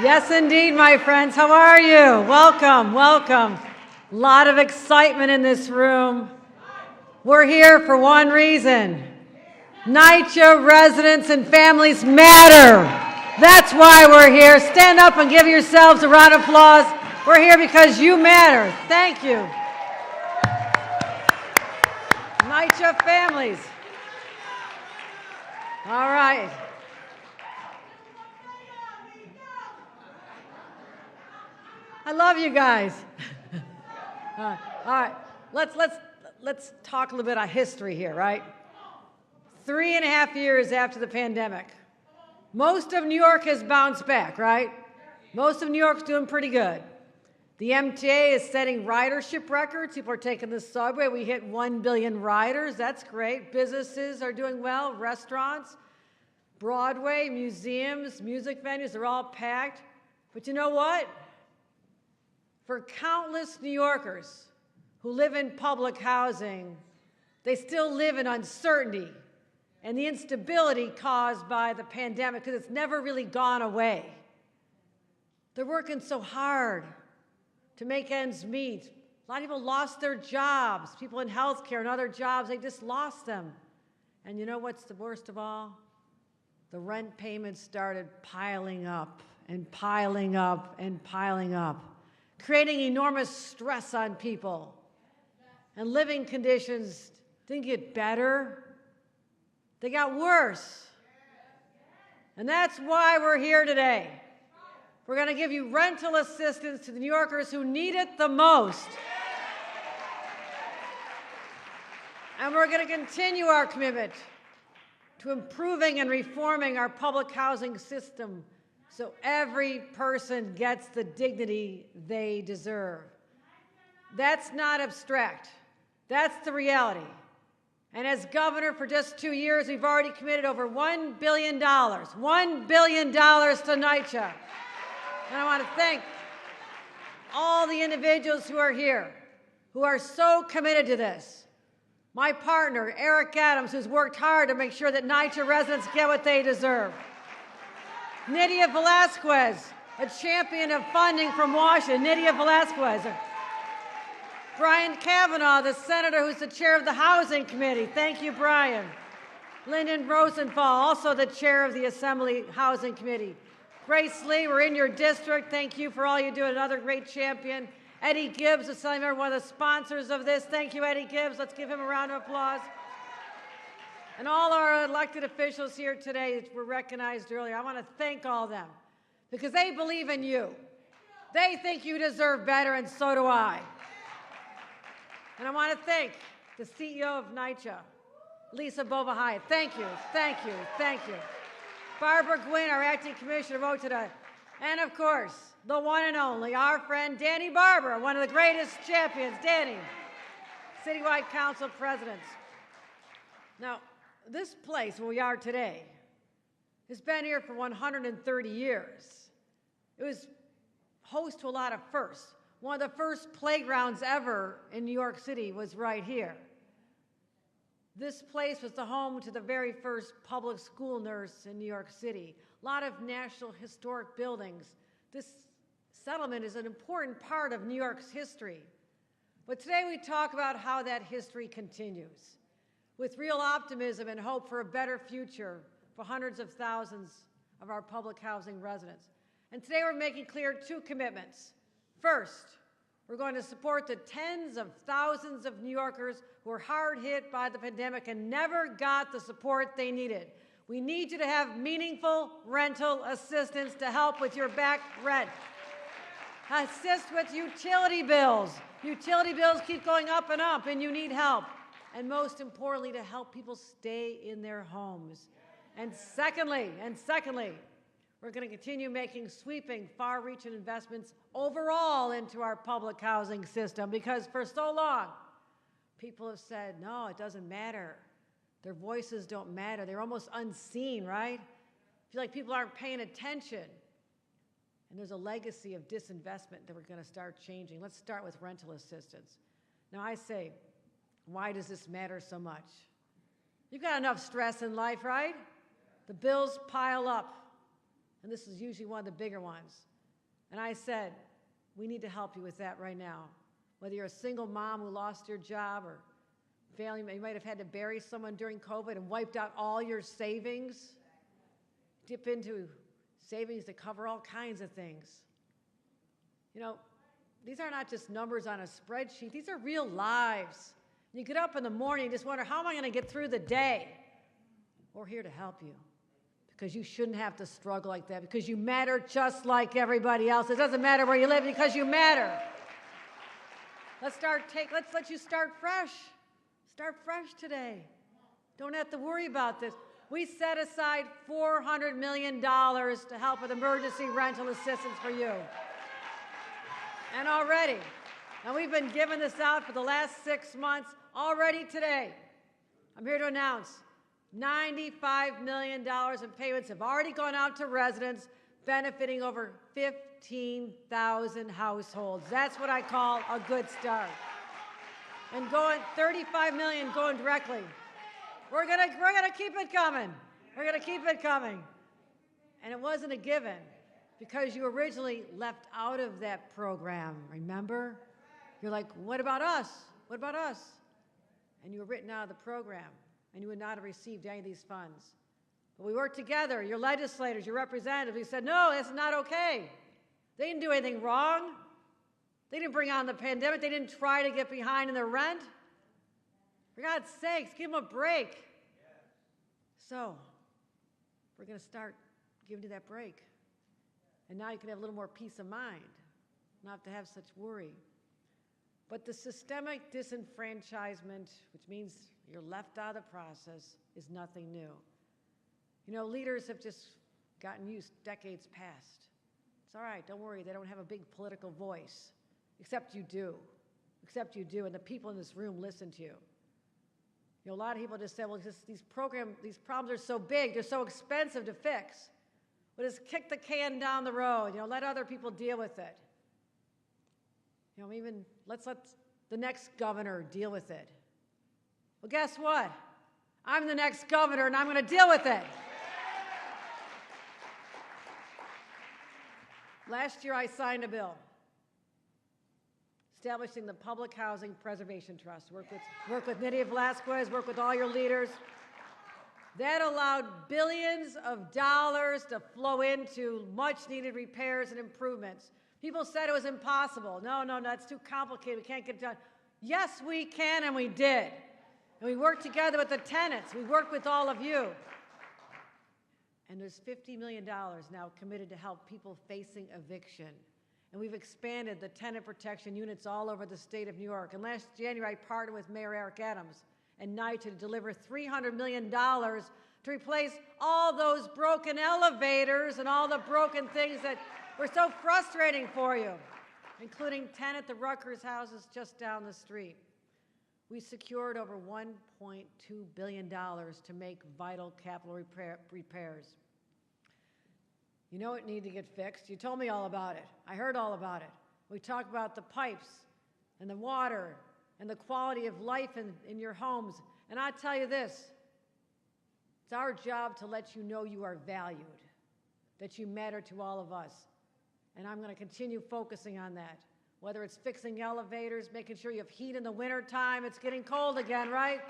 Yes, indeed, my friends. How are you? Welcome, welcome. A lot of excitement in this room. We're here for one reason. NYCHA residents and families matter. That's why we're here. Stand up and give yourselves a round of applause. We're here because you matter. Thank you. NYCHA families. All right. I love you guys. All right. Let's talk a little bit of history here, right? 3.5 years after the pandemic. Most of New York has bounced back, right? Most of New York's doing pretty good. The MTA is setting ridership records. People are taking the subway. We hit 1 billion riders. That's great. Businesses are doing well. Restaurants, Broadway, museums, music venues, they're all packed. But you know what? For countless New Yorkers who live in public housing, they still live in uncertainty and the instability caused by the pandemic because it's never really gone away. They're working so hard to make ends meet. A lot of people lost their jobs. People in healthcare and other jobs, they just lost them. And you know what's the worst of all? The rent payments started piling up and piling up and piling up, creating enormous stress on people. And living conditions didn't get better, they got worse. And that's why we're here today. We're going to give you rental assistance to the New Yorkers who need it the most. And we're going to continue our commitment to improving and reforming our public housing system so every person gets the dignity they deserve. That's not abstract. That's the reality. And as governor for just 2 years, we've already committed over $1 billion. $1 billion to NYCHA. And I want to thank all the individuals who are here, who are so committed to this. My partner, Eric Adams, who's worked hard to make sure that NYCHA residents get what they deserve. Nydia Velasquez, a champion of funding from Washington. Nydia Velasquez. Brian Kavanaugh, the senator who's the chair of the Housing Committee. Thank you, Brian. Lyndon Rosenthal, also the chair of the Assembly Housing Committee. Grace Lee, we're in your district. Thank you for all you do. Another great champion. Eddie Gibbs, one of the sponsors of this. Thank you, Eddie Gibbs. Let's give him a round of applause. And all our elected officials here today that were recognized earlier, I want to thank all of them because they believe in you. They think you deserve better, and so do I. And I want to thank the CEO of NYCHA, Lisa Bovahaya. Thank you, thank you, thank you. Barbara Gwynn, our acting commissioner, wrote today. And of course, the one and only, our friend Danny Barber, one of the greatest champions, Danny, Citywide Council Presidents. Now, this place where we are today has been here for 130 years. It was host to a lot of firsts. One of the first playgrounds ever in New York City was right here. This place was the home to the very first public school nurse in New York City. A lot of national historic buildings. This settlement is an important part of New York's history. But today we talk about how that history continues, with real optimism and hope for a better future for hundreds of thousands of our public housing residents. And today we're making clear two commitments. First, we're going to support the tens of thousands of New Yorkers who were hard hit by the pandemic and never got the support they needed. We need you to have meaningful rental assistance to help with your back rent. Assist with utility bills. Utility bills keep going up, and you need help. And most importantly, to help people stay in their homes. And secondly, we're going to continue making sweeping, far-reaching investments overall into our public housing system because for so long, people have said, no, it doesn't matter. Their voices don't matter. They're almost unseen, right? I feel like people aren't paying attention. And there's a legacy of disinvestment that we're going to start changing. Let's start with rental assistance. Now, I say, why does this matter so much? You've got enough stress in life, right? The bills pile up. and this is usually one of the bigger ones. And I said, we need to help you with that right now. Whether you're a single mom who lost your job or family, you might have had to bury someone during COVID and wiped out all your savings. Dip into savings to cover all kinds of things. You know, these are not just numbers on a spreadsheet. These are real lives. You get up in the morning and just wonder, how am I going to get through the day? We're here to help you because you shouldn't have to struggle like that, because you matter just like everybody else. It doesn't matter where you live because you matter. Let's let you start fresh. Start fresh today. Don't have to worry about this. We set aside $400 million to help with emergency rental assistance for you. And already, and we've been giving this out for the last 6 months, already today, I'm here to announce $95 million in payments have already gone out to residents, benefiting over 15,000 households. That's what I call a good start. And $35 million going directly. We're gonna keep it coming. We're gonna keep it coming. And it wasn't a given, because you originally left out of that program, remember? You're like, what about us? What about us? And you were written out of the program, and you would not have received any of these funds. But we worked together, your legislators, your representatives. We said, no, that's not okay. They didn't do anything wrong. They didn't bring on the pandemic. They didn't try to get behind in their rent. For God's sakes, give them a break. So, we're going to start giving you that break. And now you can have a little more peace of mind, not have to have such worry. But the systemic disenfranchisement, which means you're left out of the process, is nothing new. You know, leaders have just gotten used decades past. It's all right, don't worry, they don't have a big political voice. Except you do. Except you do, and the people in this room listen to you. You know, a lot of people just say, well, these problems are so big, they're so expensive to fix. Well, just kick the can down the road, you know, let other people deal with it. You know, even let's let the next governor deal with it. Well, guess what? I'm the next governor, and I'm going to deal with it. Last year, I signed a bill establishing the Public Housing Preservation Trust. Work with Nydia Velázquez, work with all your leaders. That allowed billions of dollars to flow into much-needed repairs and improvements. People said it was impossible. No, that's too complicated. We can't get it done. Yes, we can, and we did. And we worked together with the tenants. We worked with all of you. And there's $50 million now committed to help people facing eviction. And we've expanded the tenant protection units all over the state of New York. And last January, I partnered with Mayor Eric Adams and NYCHA to deliver $300 million to replace all those broken elevators and all the broken things that were so frustrating for you, including 10 at the Rutgers houses just down the street. We secured over $1.2 billion to make vital capital repairs. You know it needed to get fixed. You told me all about it. I heard all about it. We talked about the pipes and the water and the quality of life in your homes. And I tell you this, it's our job to let you know you are valued, that you matter to all of us. And I'm going to continue focusing on that, whether it's fixing elevators, making sure you have heat in the wintertime. It's getting cold again, right?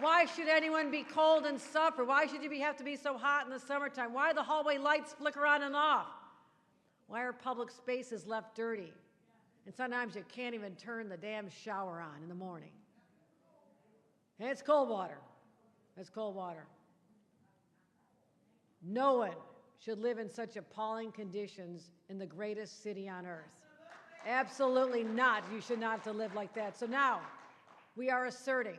Why should anyone be cold and suffer? Why should you have to be so hot in the summertime? Why do the hallway lights flicker on and off? Why are public spaces left dirty? And sometimes you can't even turn the damn shower on in the morning. And it's cold water. It's cold water. No one should live in such appalling conditions in the greatest city on earth. Absolutely not. You should not have to live like that. So now we are asserting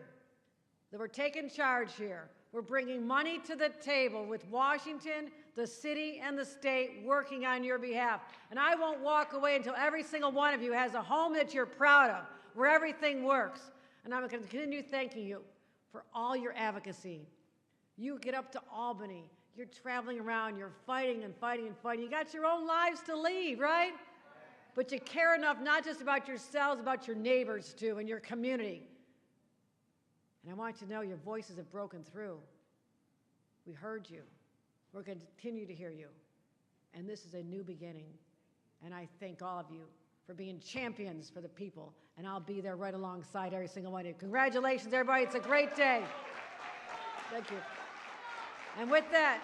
that we're taking charge here. We're bringing money to the table with Washington, the city, and the state working on your behalf. And I won't walk away until every single one of you has a home that you're proud of, where everything works. And I'm going to continue thanking you for all your advocacy. You get up to Albany. You're traveling around. You're fighting and fighting and fighting. You got your own lives to lead, right? But you care enough not just about yourselves, about your neighbors too, and your community. And I want you to know your voices have broken through. We heard you. We're going to continue to hear you. and this is a new beginning. And I thank all of you for being champions for the people, and I'll be there right alongside every single one of you. Congratulations, everybody. It's a great day. Thank you. And with that,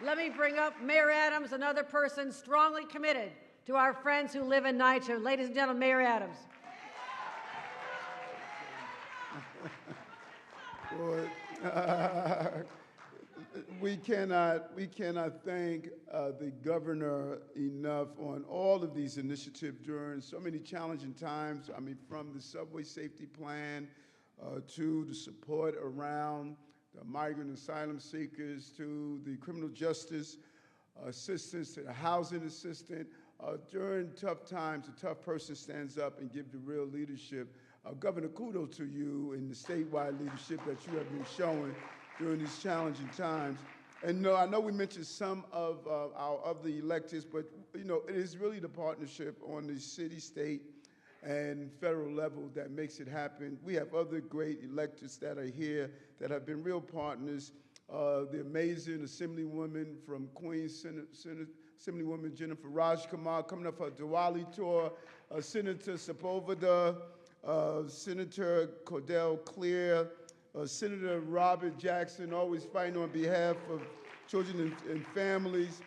let me bring up Mayor Adams, another person strongly committed to our friends who live in NYCHA. Ladies and gentlemen, Mayor Adams. We cannot thank the governor enough on all of these initiatives during so many challenging times. I mean, from the subway safety plan to the support around the migrant asylum seekers to the criminal justice assistance to the housing assistant. During tough times, a tough person stands up and gives the real leadership. Governor, kudos to you and the statewide leadership that you have been showing during these challenging times. And I know we mentioned some of the electeds, but it is really the partnership on the city, state, and federal level that makes it happen. We have other great electeds that are here that have been real partners. The amazing Assemblywoman from Queens, Assemblywoman Jennifer Rajkumar, coming up her Diwali tour, Senator Sepulveda, Senator Cordell Clear, Senator Robert Jackson, always fighting on behalf of children and families,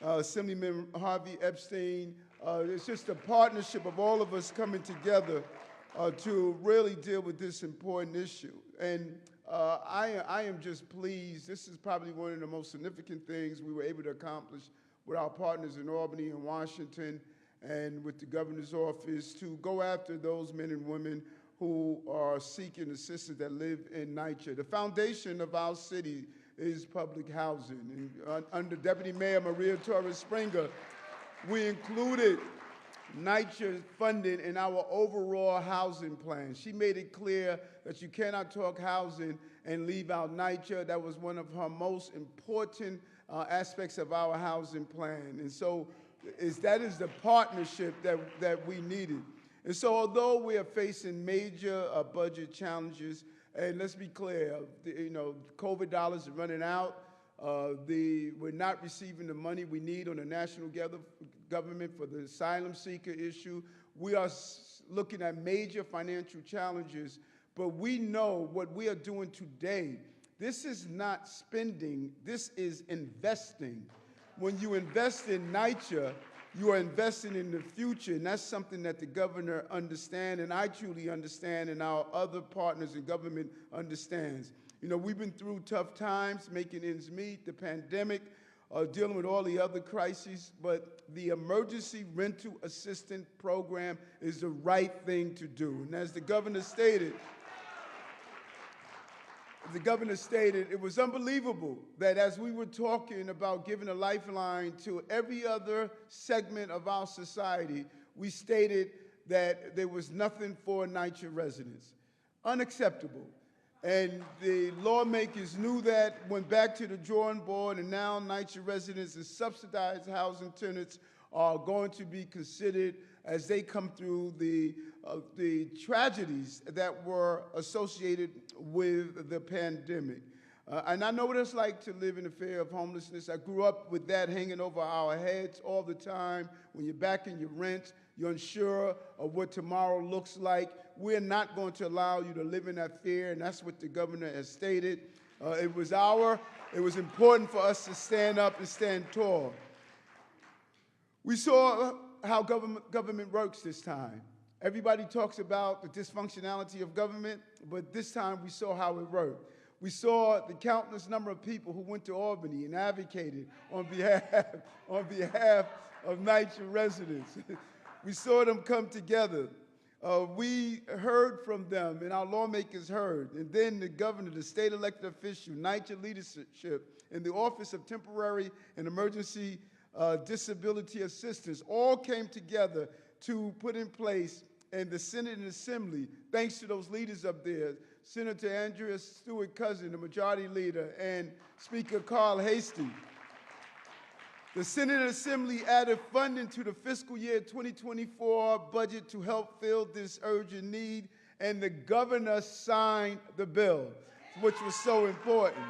Assemblyman Harvey Epstein. It's just a partnership of all of us coming together to really deal with this important issue. And I am just pleased. This is probably one of the most significant things we were able to accomplish with our partners in Albany and Washington and with the governor's office to go after those men and women who are seeking assistance that live in NYCHA. The foundation of our city is public housing. And under Deputy Mayor Maria Torres Springer, we included NYCHA funding in our overall housing plan. She made it clear that you cannot talk housing and leave out NYCHA. That was one of her most important aspects of our housing plan. And so that is the partnership that we needed. And so although we are facing major budget challenges, and let's be clear, COVID dollars are running out. We're not receiving the money we need on the national government for the asylum seeker issue. We are looking at major financial challenges, but we know what we are doing today. This is not spending, this is investing. When you invest in NYCHA, you are investing in the future, and that's something that the governor understands, and I truly understand, and our other partners in government understands. We've been through tough times, making ends meet, the pandemic, dealing with all the other crises, but the emergency rental assistance program is the right thing to do. And as the governor stated, it was unbelievable that as we were talking about giving a lifeline to every other segment of our society, we stated that there was nothing for NYCHA residents. Unacceptable. And the lawmakers knew that, went back to the drawing board, and now NYCHA residents and subsidized housing tenants are going to be considered as they come through the tragedies that were associated with the pandemic. And I know what it's like to live in the fear of homelessness. I grew up with that hanging over our heads all the time. When you're back in your rent, you're unsure of what tomorrow looks like. We're not going to allow you to live in that fear, and that's what the governor has stated. It was important for us to stand up and stand tall. We saw how government works this time. Everybody talks about the dysfunctionality of government, but this time we saw how it worked. We saw the countless number of people who went to Albany and advocated on behalf of NYCHA residents. We saw them come together. We heard from them, and our lawmakers heard. And then the governor, the state elected official, NYCHA leadership, and the Office of Temporary and Emergency Disability Assistance all came together to put in place, and the Senate and Assembly, thanks to those leaders up there, Senator Andrea Stewart-Cousins, the majority leader, and Speaker Carl Heastie. The Senate and Assembly added funding to the fiscal year 2024 budget to help fill this urgent need, and the governor signed the bill, which was so important.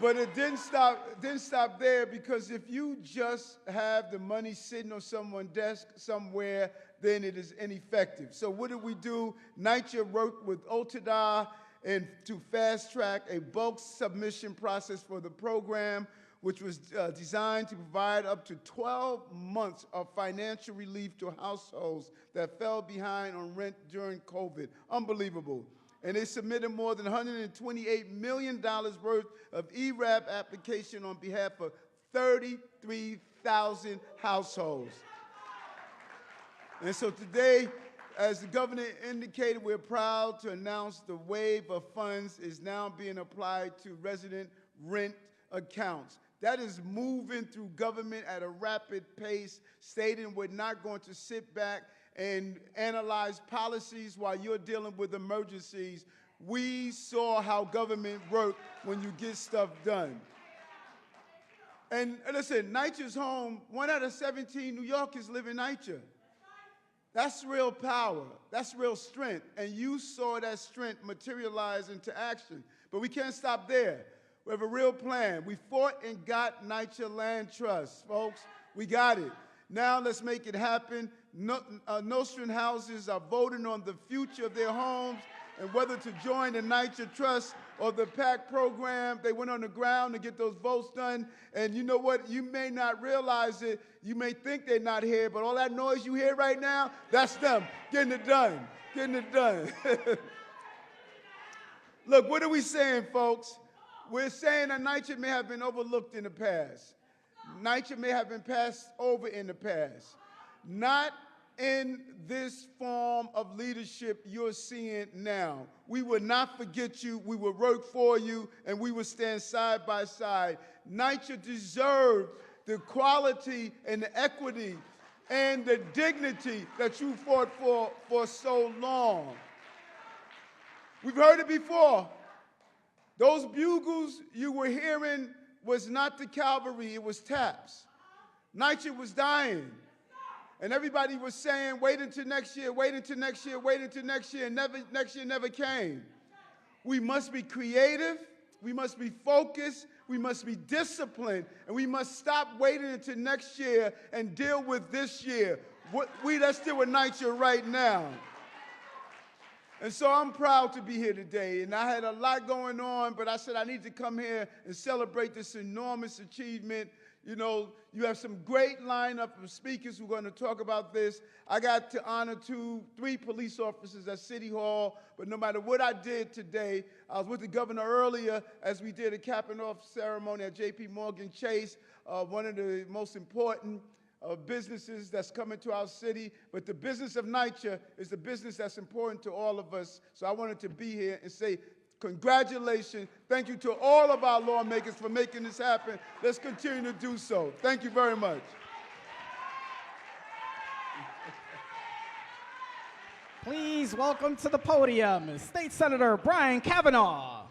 But it didn't stop there, because if you just have the money sitting on someone's desk somewhere, then it is ineffective. So what did we do? NYCHA worked with OTDA and to fast track a bulk submission process for the program, which was designed to provide up to 12 months of financial relief to households that fell behind on rent during COVID. Unbelievable. And they submitted more than $128 million worth of ERAP application on behalf of 33,000 households. And so today, as the governor indicated, we're proud to announce the wave of funds is now being applied to resident rent accounts. That is moving through government at a rapid pace, stating we're not going to sit back and analyze policies while you're dealing with emergencies. We saw how government works when you get stuff done. And listen, NYCHA's home, 1 out of 17 New Yorkers live in NYCHA. That's real power. That's real strength. And you saw that strength materialize into action. But we can't stop there. We have a real plan. We fought and got NYCHA Land Trust, folks. We got it. Now let's make it happen. Nostrand houses are voting on the future of their homes and whether to join the NYCHA Trust or the PAC program. They went on the ground to get those votes done. And you know what? You may not realize it. You may think they're not here, but all that noise you hear right now, that's them getting it done, getting it done. Look, what are we saying, folks? We're saying that NYCHA may have been overlooked in the past. NYCHA may have been passed over in the past. Not in this form of leadership you're seeing now. We will not forget you, we will work for you, and we will stand side by side. NYCHA deserves the quality and the equity and the dignity that you fought for so long. We've heard it before. Those bugles you were hearing was not the cavalry, it was taps. NYCHA was dying. And everybody was saying, wait until next year, wait until next year, wait until next year, and next year never came. We must be creative, we must be focused, we must be disciplined, and we must stop waiting until next year and deal with this year. Let's deal with NYCHA right now. And so I'm proud to be here today, and I had a lot going on, but I said I need to come here and celebrate this enormous achievement. You know, you have some great lineup of speakers who are going to talk about this. I got to honor 3 police officers at City Hall, but no matter what I did today, I was with the governor earlier as we did a capping off ceremony at J.P. Morgan Chase, one of the most important businesses that's coming to our city. But the business of NYCHA is the business that's important to all of us. So I wanted to be here and say, congratulations. Thank you to all of our lawmakers for making this happen. Let's continue to do so. Thank you very much. Please welcome to the podium State Senator Brian Kavanaugh.